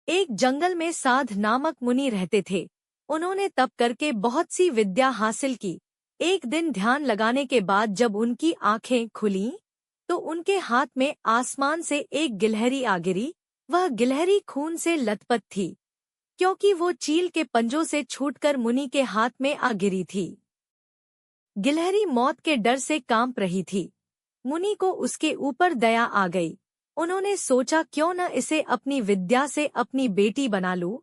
एक जंगल में साध नामक मुनि रहते थे। उन्होंने तप करके बहुत सी विद्या हासिल की। एक दिन ध्यान लगाने के बाद जब उनकी आंखें खुलीं, तो उनके हाथ में आसमान से एक गिलहरी आ गिरी। वह गिलहरी खून से लथपथ थी, क्योंकि वो चील के पंजों से छूटकर मुनि के हाथ में आ गिरी थी। गिलहरी मौत के डर से कांप रही थी। मुनि को उसके ऊपर दया आ गई। उन्होंने सोचा, क्यों न इसे अपनी विद्या से अपनी बेटी बना लूं।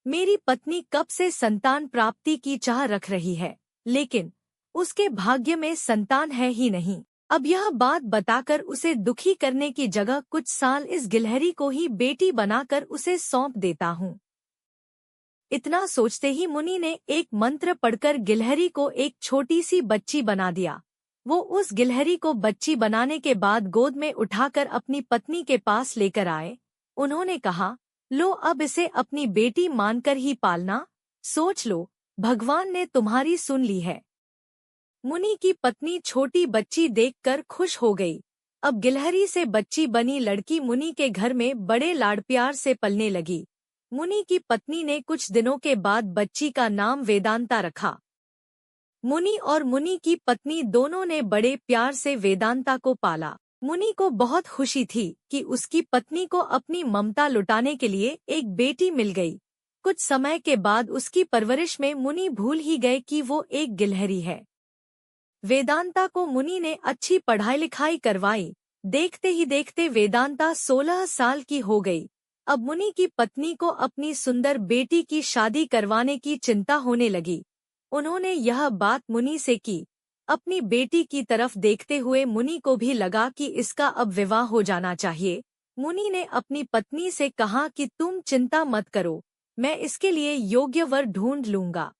मेरी पत्नी कब से संतान प्राप्ति की चाह रख रही है, लेकिन उसके भाग्य में संतान है ही नहीं। अब यह बात बताकर उसे दुखी करने की जगह कुछ साल इस गिलहरी को ही बेटी बनाकर उसे सौंप देता हूँ। इतना सोचते ही मुनि ने एक मंत्र पढ़कर गिलहरी को एक छोटी सी बच्ची बना दिया। वो उस गिलहरी को बच्ची बनाने के बाद गोद में उठाकर अपनी पत्नी के पास लेकर आए। उन्होंने कहा, लो अब इसे अपनी बेटी मानकर ही पालना। सोच लो, भगवान ने तुम्हारी सुन ली है। मुनि की पत्नी छोटी बच्ची देखकर खुश हो गई। अब गिलहरी से बच्ची बनी लड़की मुनि के घर में बड़े लाड़ प्यार से पलने लगी। मुनि की पत्नी ने कुछ दिनों के बाद बच्ची का नाम वेदांता रखा। मुनि और मुनि की पत्नी दोनों ने बड़े प्यार से वेदांता को पाला। मुनि को बहुत खुशी थी कि उसकी पत्नी को अपनी ममता लुटाने के लिए एक बेटी मिल गई। कुछ समय के बाद उसकी परवरिश में मुनि भूल ही गए कि वो एक गिलहरी है। वेदांता को मुनि ने अच्छी पढ़ाई लिखाई करवाई। देखते ही देखते वेदांता 16 साल की हो गई। अब मुनि की पत्नी को अपनी सुंदर बेटी की शादी करवाने की चिंता होने लगी। उन्होंने यह बात मुनि से की। अपनी बेटी की तरफ देखते हुए मुनि को भी लगा कि इसका अब विवाह हो जाना चाहिए। मुनि ने अपनी पत्नी से कहा कि तुम चिंता मत करो, मैं इसके लिए योग्य वर ढूंढ लूंगा।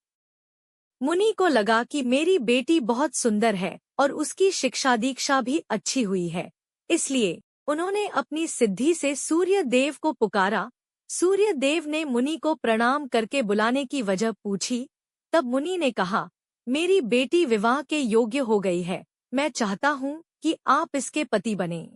मुनि को लगा कि मेरी बेटी बहुत सुंदर है और उसकी शिक्षा दीक्षा भी अच्छी हुई है, इसलिए उन्होंने अपनी सिद्धि से सूर्य देव को पुकारा। सूर्य देव ने मुनि को प्रणाम करके बुलाने की वजह पूछी। तब मुनि ने कहा, मेरी बेटी विवाह के योग्य हो गई है, मैं चाहता हूँ कि आप इसके पति बने।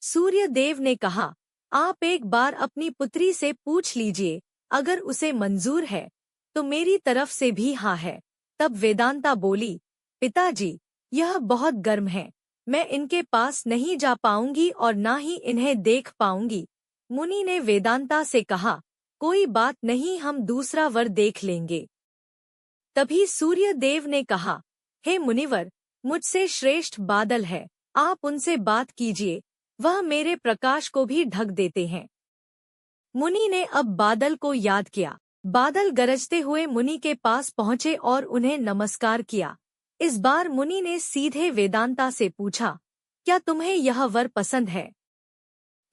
सूर्य देव ने कहा, आप एक बार अपनी पुत्री से पूछ लीजिए, अगर उसे मंजूर है तो मेरी तरफ से भी हाँ है। तब वेदांता बोली, पिताजी, यह बहुत गर्म है, मैं इनके पास नहीं जा पाऊंगी और ना ही इन्हें देख पाऊंगी। मुनि ने वेदांता से कहा, कोई बात नहीं, हम दूसरा वर देख लेंगे। तभी सूर्य देव ने कहा, हे मुनिवर, मुझसे श्रेष्ठ बादल है, आप उनसे बात कीजिए, वह मेरे प्रकाश को भी ढक देते हैं। मुनि ने अब बादल को याद किया। बादल गरजते हुए मुनि के पास पहुंचे और उन्हें नमस्कार किया। इस बार मुनि ने सीधे वेदांता से पूछा, क्या तुम्हें यह वर पसंद है?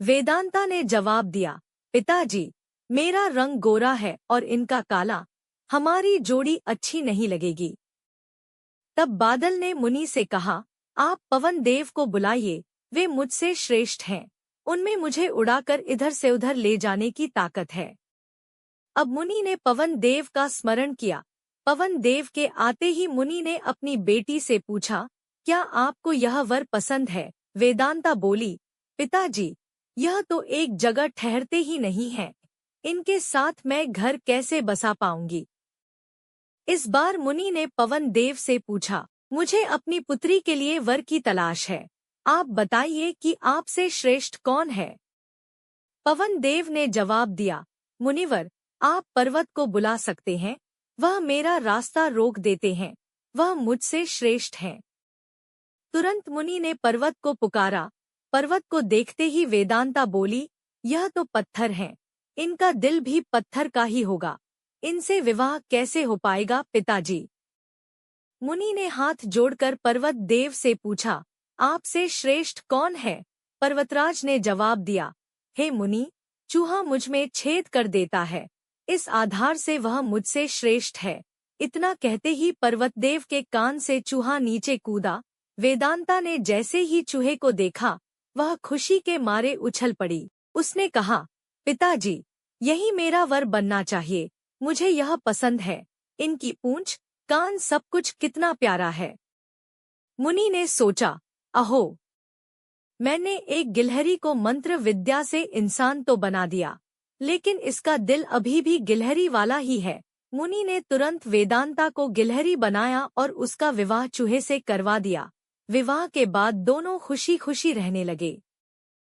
वेदांता ने जवाब दिया, पिताजी, मेरा रंग गोरा है और इनका काला, हमारी जोड़ी अच्छी नहीं लगेगी। तब बादल ने मुनि से कहा, आप पवन देव को बुलाइए, वे मुझसे श्रेष्ठ हैं, उनमें मुझे उड़ाकर इधर से उधर ले जाने की ताकत है। अब मुनि ने पवन देव का स्मरण किया। पवन देव के आते ही मुनि ने अपनी बेटी से पूछा, क्या आपको यह वर पसंद है? वेदांता बोली, पिताजी, यह तो एक जगह ठहरते ही नहीं है, इनके साथ मैं घर कैसे बसा पाऊंगी? इस बार मुनि ने पवन देव से पूछा, मुझे अपनी पुत्री के लिए वर की तलाश है, आप बताइए कि आपसे श्रेष्ठ कौन है? पवन देव ने जवाब दिया, मुनिवर, आप पर्वत को बुला सकते हैं, वह मेरा रास्ता रोक देते हैं, वह मुझसे श्रेष्ठ हैं। तुरंत मुनि ने पर्वत को पुकारा। पर्वत को देखते ही वेदांता बोली, यह तो पत्थर हैं, इनका दिल भी पत्थर का ही होगा, इनसे विवाह कैसे हो पाएगा पिताजी? मुनि ने हाथ जोड़कर पर्वत देव से पूछा, आपसे श्रेष्ठ कौन है? पर्वतराज ने जवाब दिया, हे मुनि, चूहा मुझ में छेद कर देता है, इस आधार से वह मुझसे श्रेष्ठ है। इतना कहते ही पर्वतदेव के कान से चूहा नीचे कूदा। वेदांता ने जैसे ही चूहे को देखा, वह खुशी के मारे उछल पड़ी। उसने कहा, पिताजी, यही मेरा वर बनना चाहिए, मुझे यह पसंद है, इनकी पूंछ, कान, सब कुछ कितना प्यारा है। मुनि ने सोचा, अहो, मैंने एक गिलहरी को मंत्र विद्या से इंसान तो बना दिया, लेकिन इसका दिल अभी भी गिलहरी वाला ही है। मुनि ने तुरंत वेदांता को गिलहरी बनाया और उसका विवाह चूहे से करवा दिया। विवाह के बाद दोनों खुशी खुशी रहने लगे।